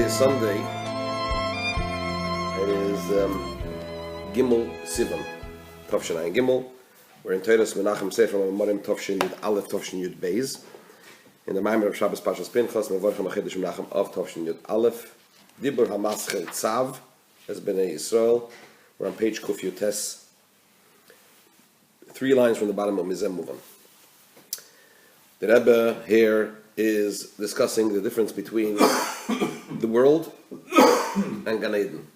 Today is Sunday. It is Gimel Sivan, Tovshin Ein Gimel. We're in Teiras Menachem Sefer Mamorim Tovshin Yud Aleph Tovshin Yud Beis. In the Maimer of Shabbos Pashas Pinchas, Mevorchem Achidush Menachem of Tovshin Yud Aleph. Dibur HaMaschel Tzav, as Bnei Yisrael. We're on page Kuf Yutes. 3 lines from the bottom of Mizem Muvan. The Rebbe here is discussing the difference between the world and Gan Eden.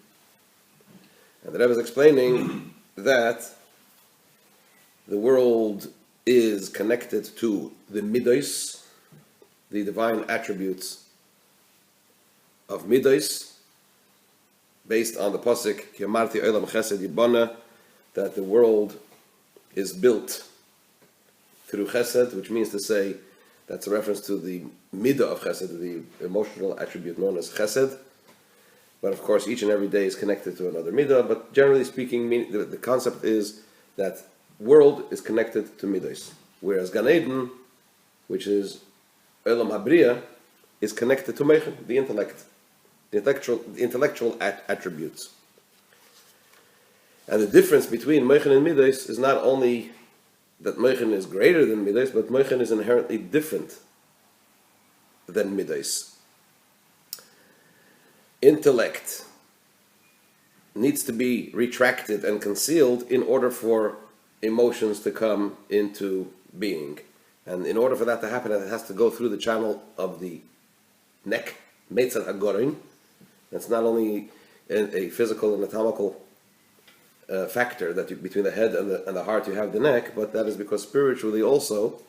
And the Rebbe is explaining that the world is connected to the Midos, the divine attributes of Midos, based on the Pasuk, Ki Amarti Olam Chesed Yibana, that the world is built through Chesed, which means to say, that's a reference to the midah of Chesed, the emotional attribute known as Chesed. But of course, each and every day is connected to another midah. But generally speaking, the concept is that world is connected to midos, whereas Gan Eden, which is Olam Habriya, is connected to Meichen, the intellect, the intellectual attributes. And the difference between Meichen and midos is not only that Meichen is greater than Midos, but Meichen is inherently different than Midos. Intellect needs to be retracted and concealed in order for emotions to come into being. And in order for that to happen, it has to go through the channel of the neck, Meitzad Hagorin. That's not only a physical and anatomical factor that between the head and the heart you have the neck, but that is because spiritually also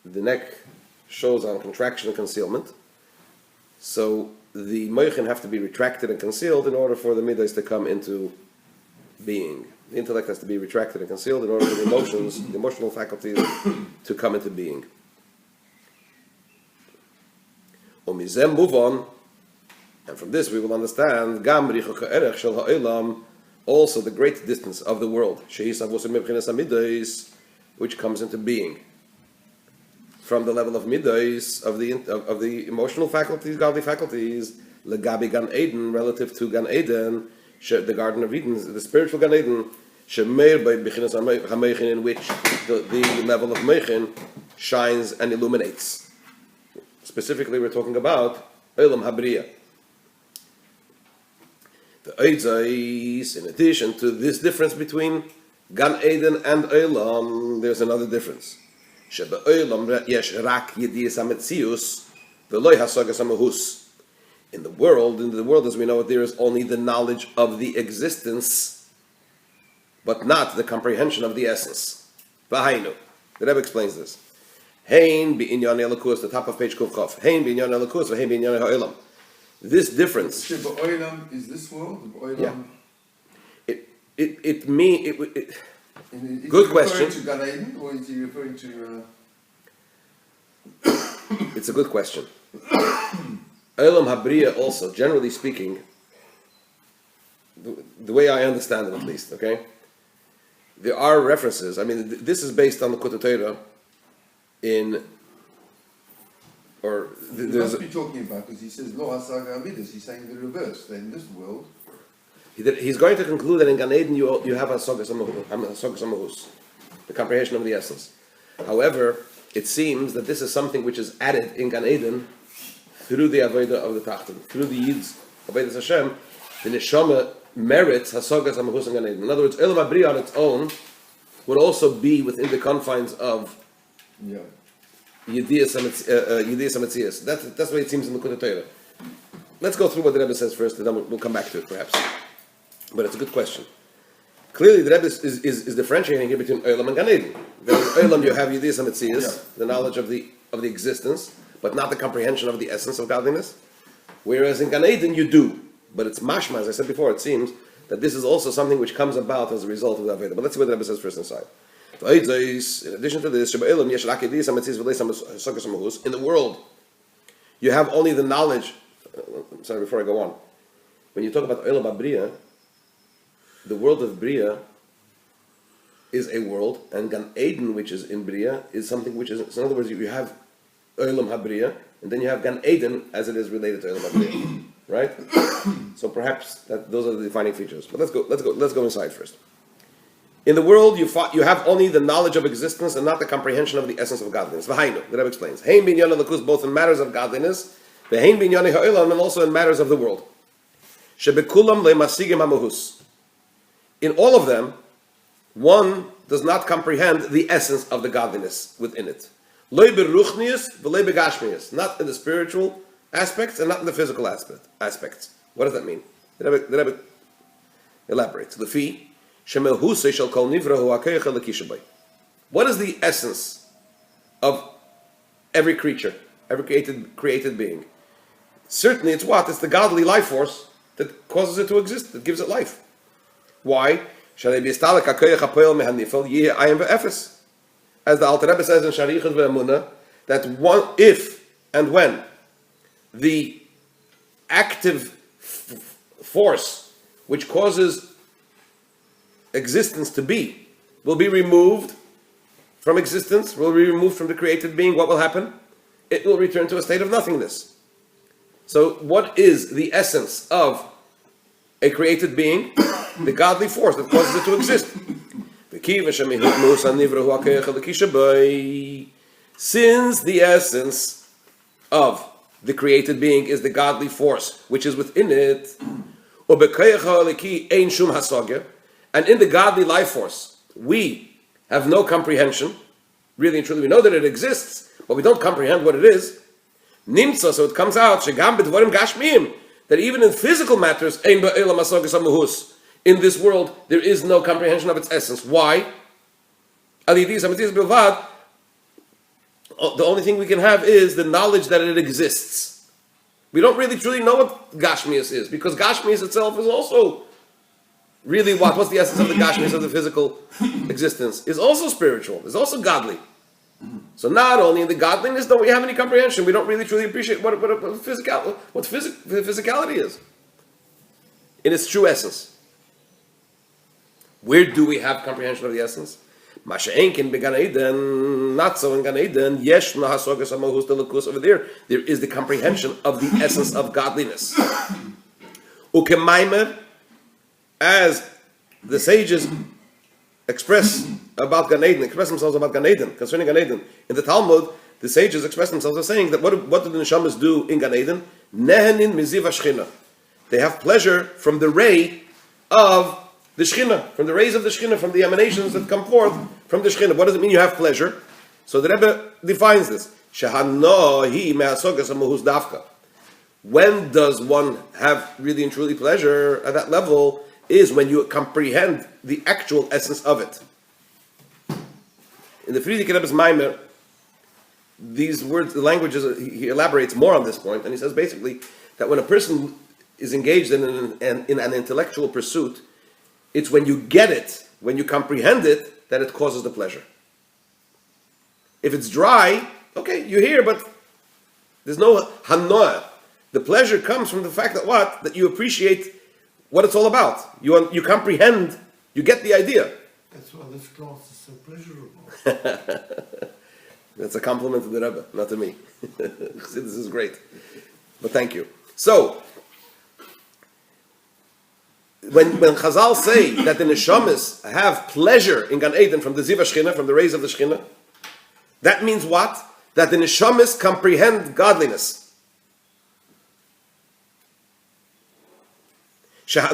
the neck shows on contraction and concealment. So the moichin have to be retracted and concealed in order for the midas to come into being. The intellect has to be retracted and concealed in order for the emotions, the emotional faculties, to come into being. Umizem move on, and from this we will understand Gam Richuch Ha'erech Shel Ha'olam, also the great distance of the world, which comes into being from the level of midos, of the emotional faculties, godly faculties, legabi Gan Eden, relative to Gan Eden, the Garden of Eden, the spiritual Gan Eden, in which the level of Meichin shines and illuminates. Specifically, we're talking about Olam Habriya. The Eitzais, in addition to this difference between Gan Eden and Olam, there's another difference. Sheba Olam yesh rak yediyas hametzius v'loy hasagas hamahus. In the world as we know it, there is only the knowledge of the existence, but not the comprehension of the essence. V'hainu. The Rebbe explains this. Hein bi'inyan elikus, the top of page Kuf Chof. Hein bi'inyan elikus v'hein bi'inyan ha'olam. This difference. Is this world? Yeah. Good question. To Gan Eden, or is he referring to? It's a good question. Olam Habriya also, generally speaking, the way I understand it at least, okay? There are references. I mean, this is based on the Kutei Torah He must be talking about, because he says Lo Hasaga Amidas. He's saying the reverse. Then in this world, he's going to conclude that in Gan Eden you have Hasagas Hamahus, the comprehension of the essence. However, it seems that this is something which is added in Gan Eden through the Avodah of the Tachton, through the Yid's Avodah Hashem. The Neshama merits Hasagas Hamahus in Gan Eden. In other words, Olam Habriya on its own would also be within the confines of Yediyas Hametzias. That's the way it seems in the Kutei Torah. Let's go through what the Rebbe says first, and then we'll come back to it, perhaps. But it's a good question. Clearly, the Rebbe is differentiating here between Olam and Gan Eden. In Olam, you have Yediyas Hametzias, the knowledge of the existence, but not the comprehension of the essence of godliness. Whereas in Gan Eden, you do. But it's mashma, as I said before, it seems that this is also something which comes about as a result of the Avodah. But let's see what the Rebbe says first inside. In addition to this, in the world, you have only the knowledge. Sorry, before I go on. When you talk about Olam Habriya, the world of Briya is a world, and Gan Eden, which is in Briya, is something which is. So in other words, you have Olam Habriya, and then you have Gan Eden as it is related to Olam Haba, right? So perhaps those are the defining features. But let's go inside first. In the world, you have only the knowledge of existence and not the comprehension of the essence of godliness. V'hainu, the Rebbe explains. Hein binyan alakus, both in matters of godliness, v'hein binyan ha'olam, and also in matters of the world. Shebekulam le'masigim ha'muhus. In all of them, one does not comprehend the essence of the godliness within it. Loy beruchnius, v'loy begashmius. Not in the spiritual aspects and not in the physical aspects. What does that mean? The Rebbe elaborates. Lefi. What is the essence of every creature, every created being? Certainly it's what? It's the godly life force that causes it to exist, that gives it life. Why? As the Alter Rebbe says in Sharichas Ve'emunah, that if and when the active force which causes existence to be will be removed from existence, will be removed from the created being, what will happen? It will return to a state of nothingness. So what is the essence of a created being? The godly force that causes it to exist. Since the essence of the created being is the godly force which is within it, and in the godly life force, we have no comprehension. Really and truly, we know that it exists, but we don't comprehend what it is. Nimtza, so it comes out, that even in physical matters, in this world, there is no comprehension of its essence. Why? The only thing we can have is the knowledge that it exists. We don't really truly know what Gashmias is, because Gashmias itself is also really what's the essence of the Gashmias of the physical existence? Is also spiritual, is also godly. So not only in the godliness don't we have any comprehension, we don't really truly appreciate what physicality is in its true essence. Where do we have comprehension of the essence? Not so in Gan Eden. Over there is the comprehension of the essence of godliness. As the sages express themselves about Gan Eden, concerning Gan Eden. In the Talmud, the sages express themselves as saying that what do the neshamas do in Gan Eden? Nehenin miziv hashchina. They have pleasure from the ray of the Shechina, from the rays of the Shechina, from the emanations that come forth from the Shechina. What does it mean you have pleasure? So the Rebbe defines this. Shehanohi me'asogas hamuhus dafka. When does one have really and truly pleasure at that level? Is when you comprehend the actual essence of it. In the Friedrich Rebbe's Maimer, these words, the languages, he elaborates more on this point, and he says basically that when a person is engaged in an intellectual pursuit, it's when you get it, when you comprehend it, that it causes the pleasure. If it's dry, okay, you hear, but there's no hanoah. The pleasure comes from the fact that what? That you appreciate what it's all about. You comprehend, you get the idea. That's why this class is so pleasurable. That's a compliment to the Rebbe, not to me. This is great. But thank you. So, when Chazal say that the neshamas have pleasure in Gan Eden from the Ziva Shechina, from the rays of the Shechina, that means what? That the neshamas comprehend godliness. Because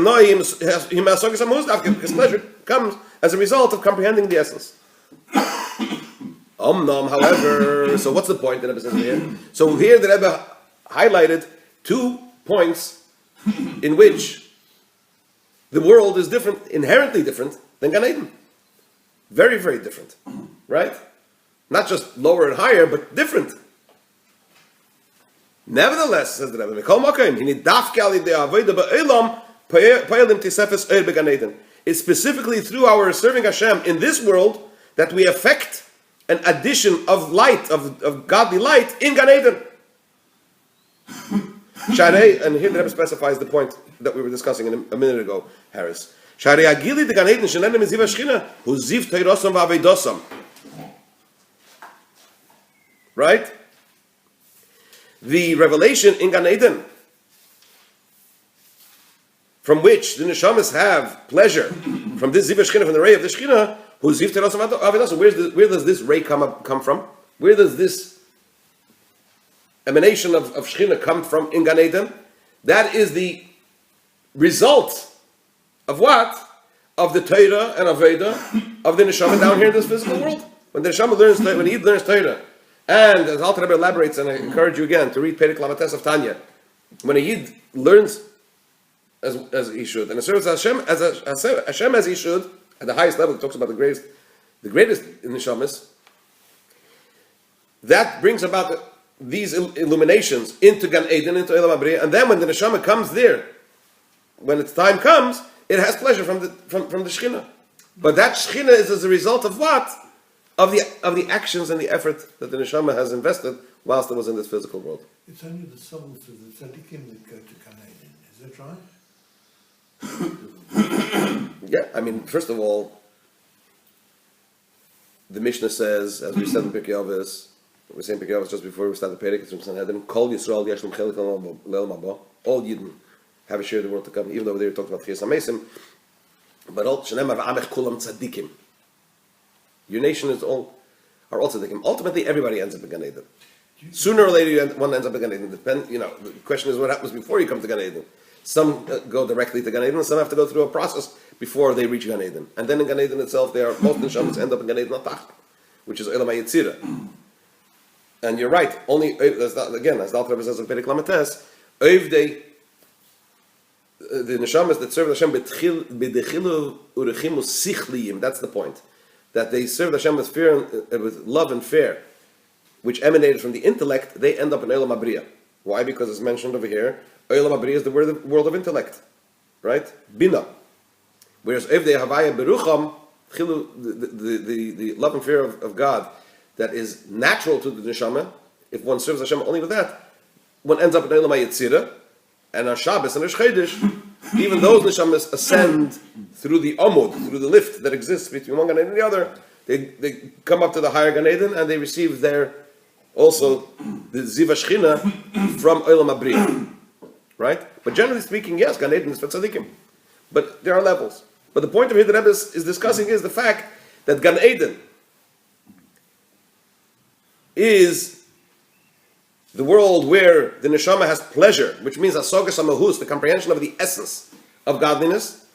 pleasure comes as a result of comprehending the essence. However, so what's the point that Rebbe says here? So here the Rebbe highlighted 2 points in which the world is different, inherently different than Gan Eden. Very, very different. Right? Not just lower and higher, but different. Nevertheless, says the Rebbe, it's specifically through our serving Hashem in this world that we affect an addition of light, of godly light in Gan Eden. And here the Rebbe specifies the point that we were discussing a minute ago, Harris. Right? the revelation in Gan Eden, from which the neshamas have pleasure, from this ziv Shechina, from the ray of the Shechina, who's ziv teras avidas. Where does this ray come from? Where does this emanation of Shechina come from in Gan Eden? That is the result of what? Of the Torah and Aveda of the neshama down here in this physical world. When the neshama learns, when he learns Torah, and as Alter Rebbe elaborates, and I encourage you again to read Perek Lamates of Tanya, when a Yid learns as he should, and serves Hashem as he should, at the highest level, it talks about the greatest in the neshamas, that brings about these illuminations into Gan Eden, into Elam Abriya, and then when the neshama comes there, when its time comes, it has pleasure from the Shechina. But that Shechina is as a result of what? Of the actions and the effort that the neshama has invested whilst it was in this physical world. It's only the souls of the tzaddikim that go to Gan Eden, is that right? Yeah, I mean, first of all, the Mishnah says, as we said in Pirkei Avos, we were saying Pirkei Avos just before we started the Perek, it's from Sanhedrin, Kol Yisrael Yesh Lem Chelik Le'olam Haba. All Yidden have a share of the world to come, even though they were talking about Chiyas HaMesim. But all Shenemar V'amech Kulam Tzadikim. Your nation are all tzaddikim. Ultimately, everybody ends up in Gan Eden. Sooner or later, one ends up in Gan Eden. The question is what happens before you come to Gan Eden. Some go directly to Gan Eden, some have to go through a process before they reach Gan Eden. And then in Gan Eden itself, most neshamas end up in Gan Eden Atach, which is Elam HaYetzira. And you're right. Only as the Alter Rebbe says in Perek Lamates, the neshamas that serve Hashem b'dechilu urechimu sichliyim. That's the point. That they serve Hashem with fear and with love and fear, which emanated from the intellect. They end up in Elam Abriya. Why? Because it's mentioned over here. Elam Abriya is the world of intellect, right? Bina. Whereas if they havaya berucham, the love and fear of God, that is natural to the neshama. If one serves Hashem only with that, one ends up in Elam HaYetzira, and on Shabbos and Rosh Chodesh, even those neshamas ascend through the Amud, through the lift that exists between one Gan Eden and the other. They come up to the higher Gan Eden and they receive there also the Ziva Shechina from Elam Abriya. Right? But generally speaking, yes, Gan Eden is for tzaddikim. But there are levels. But the point of here that Rebbe is discussing is the fact that Gan Eden is the world where the neshama has pleasure, which means asogas hamahus, the comprehension of the essence of godliness.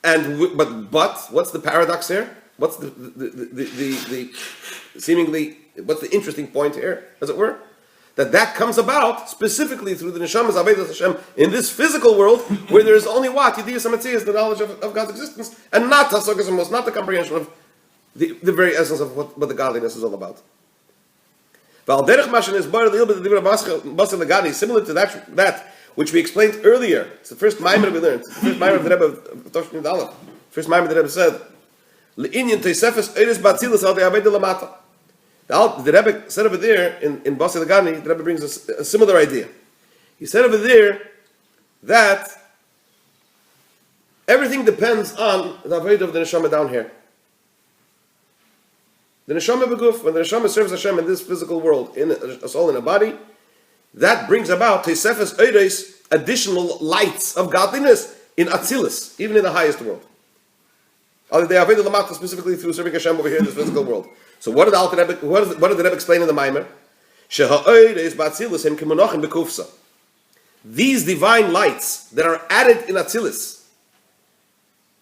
But what's the paradox here? What's the seemingly what's the interesting point here, as it were? That comes about specifically through the neshama's avodas Hashem in this physical world, where there is only what Yediyas HaMetzias, the knowledge of God's existence, and not asogas hamahus, not the comprehension of the very essence of what the godliness is all about. Similar to that which we explained earlier. It's the first Maimer we learned. It's the first Maimer of the Rebbe of Toshni Dalef. First Maimer the Rebbe said, the Rebbe said over there in Basi Lagani, the Rebbe brings us a similar idea. He said over there that everything depends on the avodah of the neshama down here. The neshama beguf, when the neshama serves Hashem in this physical world, in a soul and a body, that brings about tesefes oides, additional lights of godliness in Atzilus, even in the highest world. They are avodah lamata specifically through serving Hashem over here in this physical world. So what did the Rebbe explain in the Maimer? Sheha oides ba'atzilus hem kimonachim bekufsa. These divine lights that are added in Atzilus,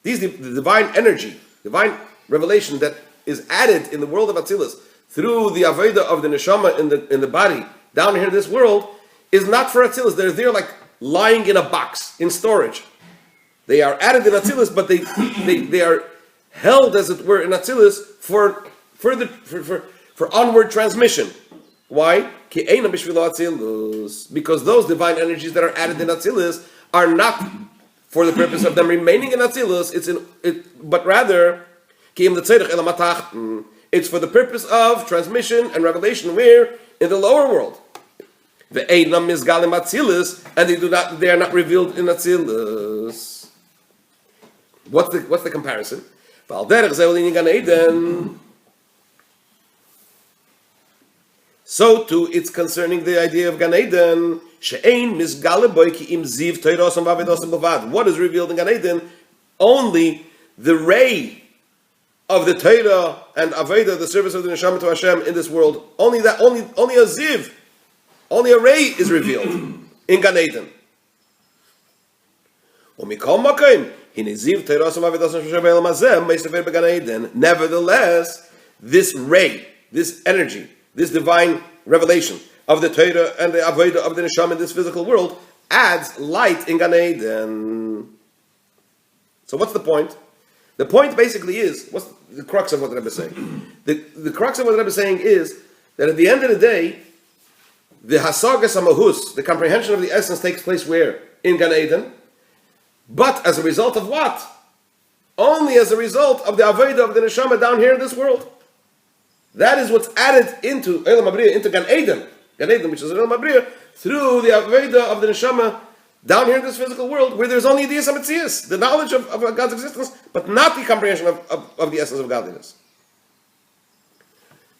the divine energy, divine revelation that is added in the world of Atzilus through the avodah of the neshama in the body down here in this world, is not for Atzilus. They're there like lying in a box in storage. They are added in Atzilus, but they are held, as it were, in Atzilus for onward transmission. Why? Because those divine energies that are added in Atzilus are not for the purpose of them remaining in Atzilus. But rather, it's for the purpose of transmission and revelation. Where? In the lower world. The Einam is Galim Atzilus, and they are not revealed in Atzilus. What's the comparison? So too, it's concerning the idea of Gan Eden. She'ein misgale boy ki im ziv toirosam v'avedosam b'vad. What is revealed in Gan Eden? Only the ray of the Torah and Aveda, the service of the Neshama to Hashem in this world. Only that. Only a ziv, only a ray is revealed in Gan Eden. Nevertheless, this ray, this energy, this divine revelation of the Torah and the Avodah of the Neshama in this physical world adds light in Gan Eden. So what's the point? The point basically is, what's the crux of what the Rebbe is saying? The crux of what the Rebbe is saying is that at the end of the day, the Hasagas HaMahus, the comprehension of the essence, takes place where? In Gan Eden. But as a result of what? Only as a result of the Avodah of the Neshama down here in this world. That is what's added into Olam Habriya, into Gan Eden, which is Olam Habriya, through the Avodah of the Neshama down here in this physical world, where there's only the Yisametzias, the knowledge of God's existence, but not the comprehension of the essence of godliness.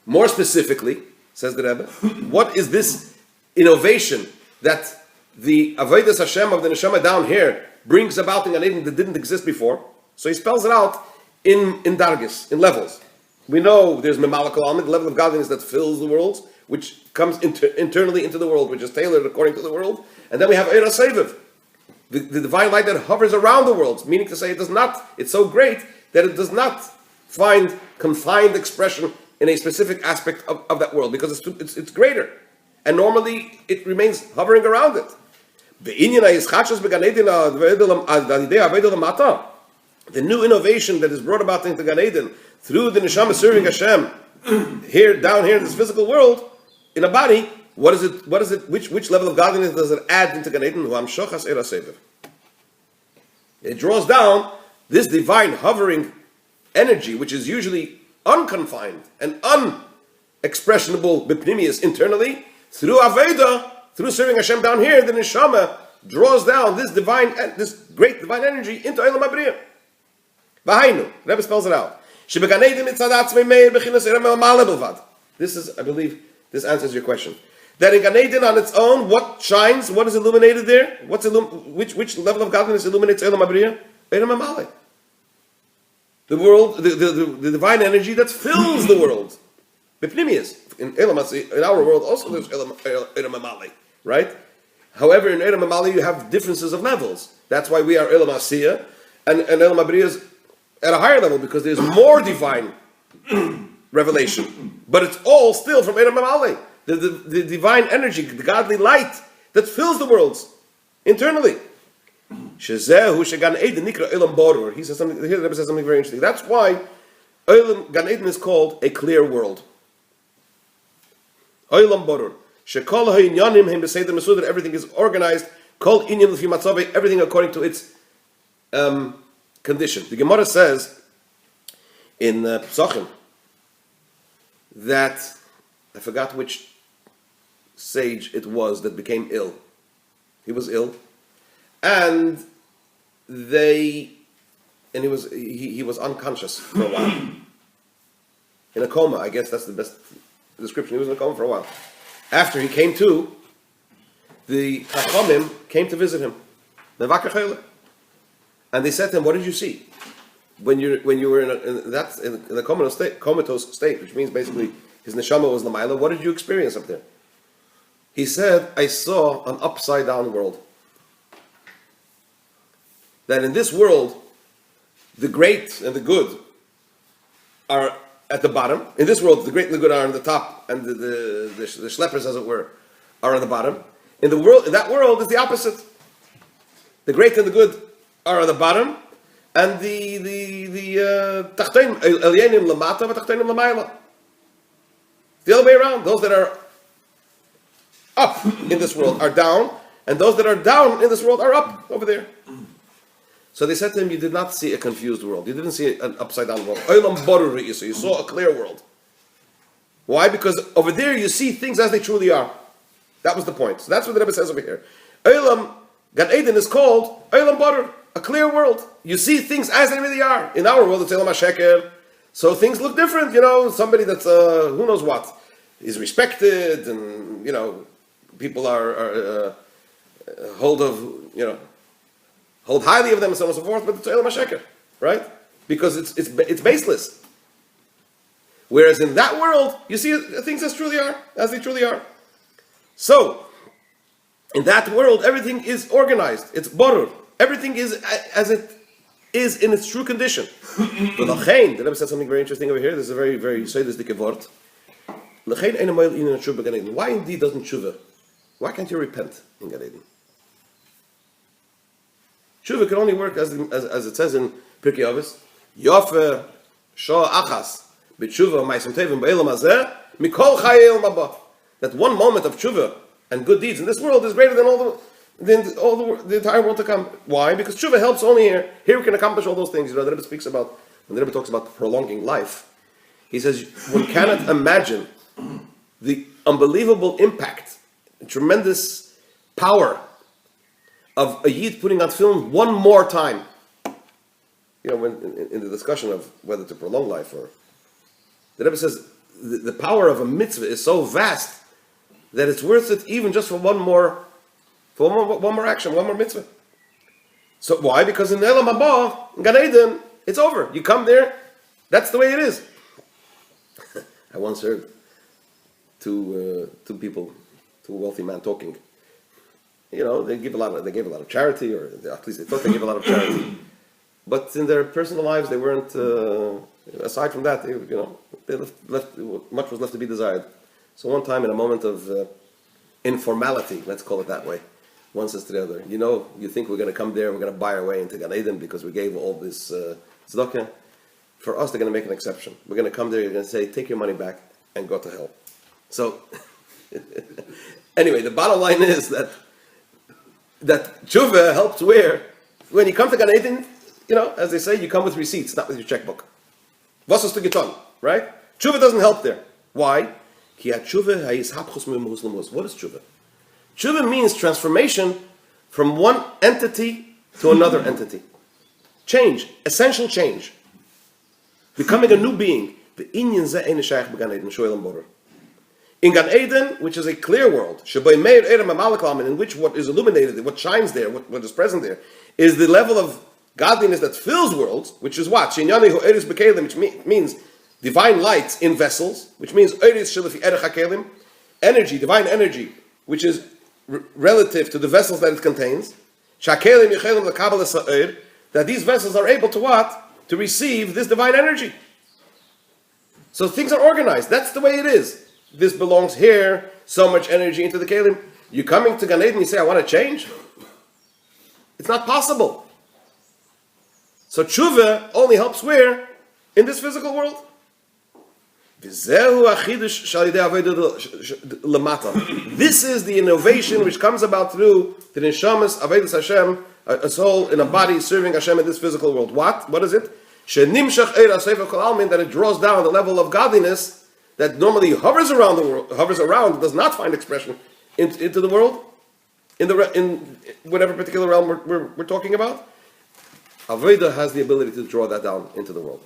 More specifically, says the Rebbe, what is this innovation that the Avodas Hashem of the Neshama down here brings about in Gan Eden that didn't exist before? So he spells it out in dargis, in levels. We know there's Memalakal Almid, the level of godliness that fills the world, which comes internally into the world, which is tailored according to the world. And then we have Eira Seviv, the divine light that hovers around the world, meaning to say it's so great that it does not find confined expression in a specific aspect of that world, because it's greater. And normally it remains hovering around it. The new innovation that is brought about into Gan Eden through the Neshama serving Hashem down here in this physical world, in a body, what is it? Which level of godliness does it add into Gan Eden? It draws down this divine hovering energy, which is usually unconfined and unexpressionable b'pnimius internally, through Aveda, through serving Hashem down here. The Neshama draws down this great divine energy into Olam Habriya. V'hainu, Rebbe spells it out. This is, I believe, this answers your question. That in Gan Eden on its own, what shines? What is illuminated there? Which level of godliness illuminates Olam Habriya? Olam Hamaleh. The world, the divine energy that fills the world. B'pnimius. In our world also there's Olam Hamaleh, right? However, in Olam Hamaleh you have differences of levels. That's why we are Olam Asiyah, and Olam Habriya is at a higher level, because there's more divine revelation. But it's all still from Olam Hamaleh. The divine energy, the godly light that fills the worlds internally. He says something here. The Rebbe says something very interesting. That's why Gan Eden is called a clear world. That everything is organized. Everything according to its condition. The Gemara says in Pesachim that, I forgot which sage it was that became ill. He was ill, and he was unconscious for a while, in a coma. I guess that's the best description. He was in a coma for a while. After he came to, the Chachamim came to visit him, and they said to him, "What did you see when you were in the comatose state?" Which means basically his neshama was Lamaila. What did you experience up there? He said, "I saw an upside down world. That in this world, the great and the good are at the bottom. In this world, the great and the good are on the top, and the schleppers, as it were, are on the bottom. In that world is the opposite. The great and the good are on the bottom, and the tachtonim elyonim lamata v'tachtonim lamayla. The other way around. Those that are up in this world are down, and those that are down in this world are up over there." So they said to him, "You did not see a confused world. You didn't see an upside down world. So you saw a clear world. Why? Because over there you see things as they truly are." That was the point. So that's what the Rebbe says over here. Gan Eden is called Olam Baruch, a clear world. You see things as they really are. In our world, it's Olam HaSheker. So things look different. Somebody that's who knows what. is respected, and people are hold highly of them, and so on and so forth. But it's Olam HaSheker, right? Because it's baseless. Whereas in that world, you see things as they truly are. So, in that world, everything is organized. It's borur. Everything is as it is in its true condition. But the Rebbe said something very interesting over here. This is a very, very seidistic word. Why indeed doesn't tshuva? Why can't you repent in Gan Eden? Tshuva can only work as it says in Pirkei Avos. Yofe sho achas b'tshuva ma'asim tevim ba'elam hazeh mikol chayei elam haba. That one moment of tshuva and good deeds in this world is greater than the entire world to come. Why? Because tshuva helps only here. Here we can accomplish all those things. The Rebbe speaks about, when the Rebbe talks about prolonging life, he says one cannot imagine the unbelievable impact, the tremendous power of a Yid putting on film one more time. When in the discussion of whether to prolong life, or the Rebbe says the power of a mitzvah is so vast that it's worth it even just for one more action, one more mitzvah. So why? Because in Elam Haba, in Gan Eden, it's over. You come there, that's the way it is. I once heard two people, two wealthy men talking. They gave a lot of charity, or at least they thought they gave a lot of charity. But in their personal lives, they weren't. Aside from that, they left much was left to be desired. So one time, in a moment of informality, let's call it that way, one says to the other, you think we're going to come there, we're going to buy our way into Gan Eden because we gave all this tzedakah? For us, they're going to make an exception. We're going to come there, you're going to say, take your money back and go to hell. So, anyway, the bottom line is that tshuva helps when you come to Gan Eden, as they say, you come with receipts, not with your checkbook. Was hast du getan? Right? Tshuva doesn't help there. Why? What is tshuva? Tshuva means transformation from one entity to another entity. Change, essential change. Becoming a new being. In Gan Eden, which is a clear world, in which what is illuminated, what shines there, what is present there, is the level of godliness that fills worlds, which is what? Which means divine light in vessels, which means energy, divine energy, which is relative to the vessels that it contains. That these vessels are able to what? To receive this divine energy. So things are organized. That's the way it is. This belongs here, so much energy into the kelim. You're coming to Gan Eden and you say, I want to change? It's not possible. So tshuva only helps where? In this physical world. This is the innovation which comes about through the neshamas avodas Hashem, a soul in a body serving Hashem in this physical world. What is it? That it draws down the level of godliness that normally hovers around the world, does not find expression into the world, in whatever particular realm we're talking about. Avodah has the ability to draw that down into the world.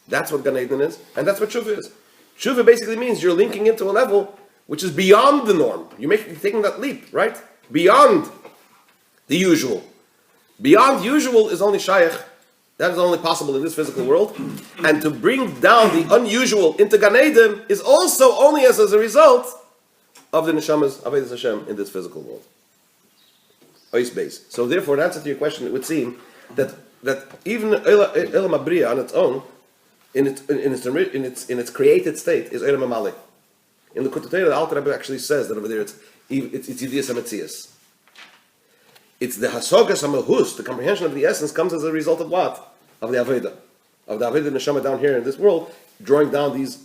That's what Gan Eden is, and that's what tshuva is. Tshuva basically means you're linking into a level which is beyond the norm. You're taking that leap, right? Beyond the usual. Beyond usual is only shaykh. That is only possible in this physical world. And to bring down the unusual into Gan Eden is also only as a result of the neshamas avodas Hashem in this physical world. Ois base. So therefore, in answer to your question, it would seem that even Elam Abriya on its own, in its created state, is Elam Amalik. In the Kutatayra, the Alter Rebbe actually says that over there it's Yidiyas HaMetzias. It's the Hasogas HaMehus, the comprehension of the essence, comes as a result of what? Of the Aveda. Of the Aveda Neshama down here in this world, drawing down the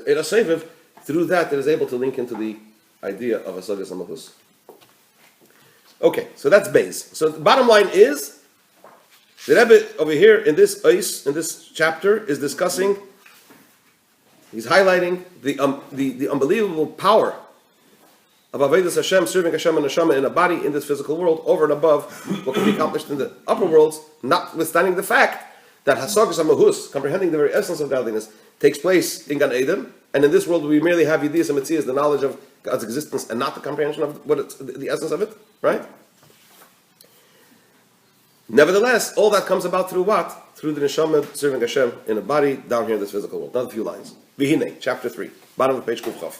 Eira Seviv, through that it is able to link into the idea of Hasogas HaMehus. Okay, so that's base. So the bottom line is, the Rebbe over here in this chapter is discussing, he's highlighting the unbelievable power of Avodas Hashem, serving Hashem and Neshama in a body in this physical world, over and above what can be accomplished in the upper worlds, notwithstanding the fact that Hasagas HaMahus, comprehending the very essence of godliness, takes place in Gan Eden, and in this world we merely have Yediyas and Metzias, the knowledge of God's existence, and not the comprehension of what it's, the essence of it, right? Nevertheless, all that comes about through what? Through the Neshama serving Hashem in a body down here in this physical world. Another few lines. Vihine, chapter 3, bottom of page Kuf Chof.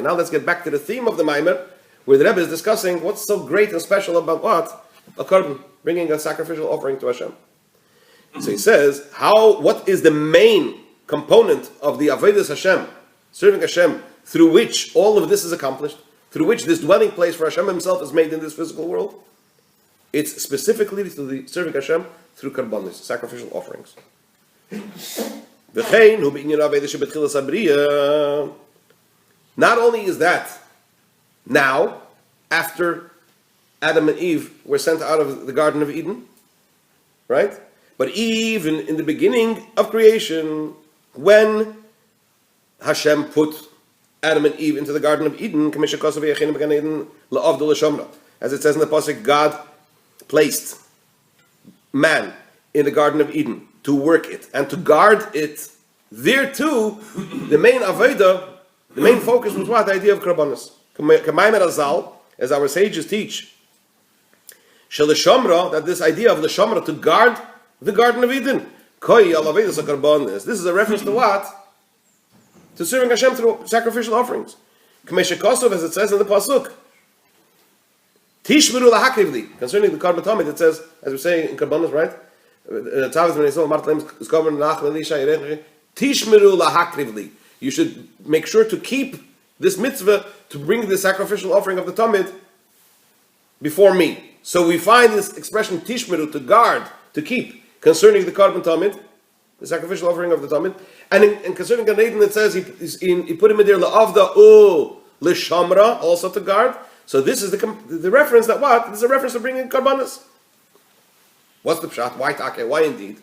Now let's get back to the theme of the Maimer, where the Rebbe is discussing what's so great and special about what? A korban, bringing a sacrificial offering to Hashem. So he says, what is the main component of the Avodas Hashem, serving Hashem, through which all of this is accomplished, through which this dwelling place for Hashem himself is made in this physical world? It's specifically to the serving Hashem through karbanis, sacrificial offerings. Not only is that now, after Adam and Eve were sent out of the Garden of Eden, right? But even in the beginning of creation, when Hashem put Adam and Eve into the Garden of Eden, as it says in the pasuk, God placed man in the Garden of Eden to work it and to guard it. There too, the main avodah, the main focus was what? The idea of karbanos. As our sages teach, that this idea of the Shomra to guard the Garden of Eden. This is a reference to what? To serving Hashem through sacrificial offerings. As it says in the pasuk. Tishmeru lahakrivli. Concerning the Karban Tamid, it says, as we say in Karbanos, right? Tishmeru lahakrivli. You should make sure to keep this mitzvah to bring the sacrificial offering of the Tamid before me. So we find this expression tishmeru, to guard, to keep, concerning the Karban Tamid, the sacrificial offering of the Tamid, and concerning Gan Eden it says he put him in there la'avda l'shamra, also to guard. So this is the reference that what? This is a reference to bringing karbanos. What's the pshat? Why take? Why indeed?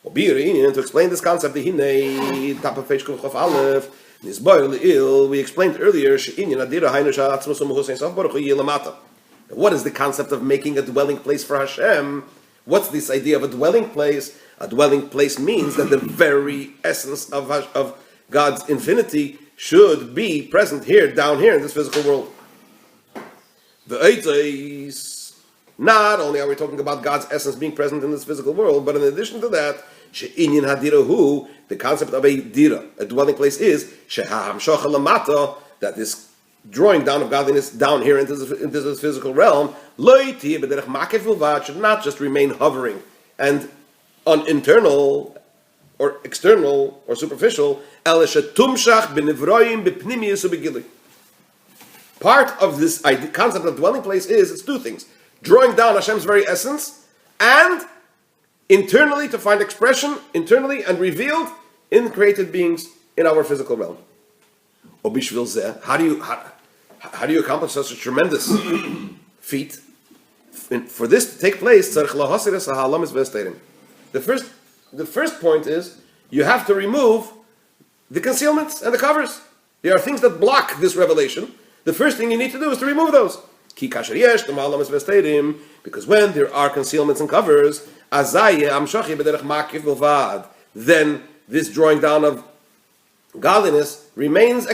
To explain this concept, the top of page Kuf Chof Aleph, we explained earlier. What is the concept of making a dwelling place for Hashem? What's this idea of a dwelling place? A dwelling place means that the very essence of God's infinity should be present here, down here in this physical world. Not only are we talking about God's essence being present in this physical world, but in addition to that, the concept of a dira, a dwelling place, is that this drawing down of godliness down here into this physical realm should not just remain hovering and internal or external or superficial. Part of this concept of dwelling place is, it's two things: drawing down Hashem's very essence, and internally to find expression, internally and revealed in created beings in our physical realm. How do you accomplish such a tremendous feat? For this to take place, the first point is you have to remove the concealments and the covers. There are things that block this revelation. The first thing you need to do is to remove those. Because when there are concealments and covers, then this drawing down of godliness remains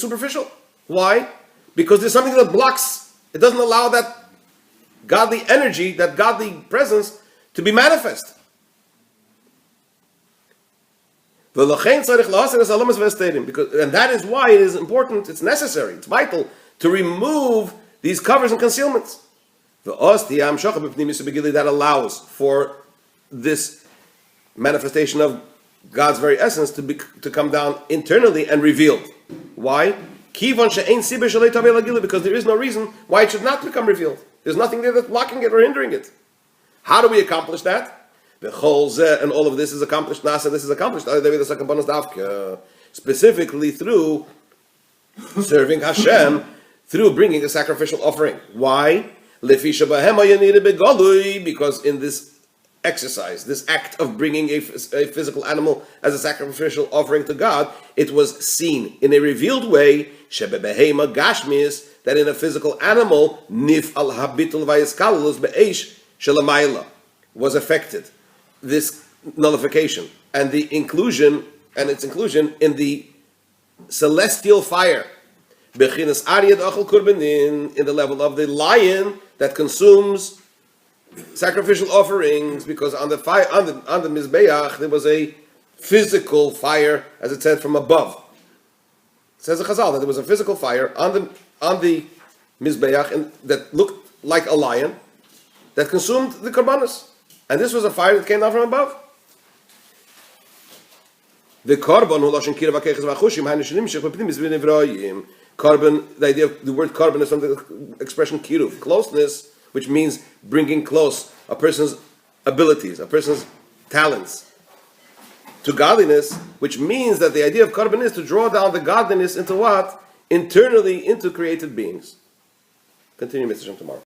superficial. Why? Because there's something that blocks. It doesn't allow that godly energy, that godly presence to be manifest. And that is why it is important, it's necessary, it's vital to remove these covers and concealments. That allows for this manifestation of God's very essence to come down internally and revealed. Why? Because there is no reason why it should not become revealed. There's nothing there that's blocking it or hindering it. How do we accomplish that? And all of this is accomplished. This is accomplished specifically through serving Hashem, through bringing a sacrificial offering. Why? Because in this exercise, this act of bringing a physical animal as a sacrificial offering to God, it was seen in a revealed way, shebebehema gashmis, that in a physical animal, nif al habitul vayiskalus be'esh shelamayla, was affected. This nullification and its inclusion in the celestial fire, bechinas aryad achal kurbanin, in the level of the lion that consumes sacrificial offerings, because on the fire, on the mizbeach, there was a physical fire, as it said, from above. It says in Chazal that there was a physical fire on the mizbeach, and that looked like a lion that consumed the korbanos, and this was a fire that came down from above. The korban, the idea of the word korban is from the expression kiruv, closeness, which means bringing close a person's abilities, a person's talents, to godliness, which means that the idea of korban is to draw down the godliness into what? Internally into created beings. Continue, Mr. Shem, tomorrow.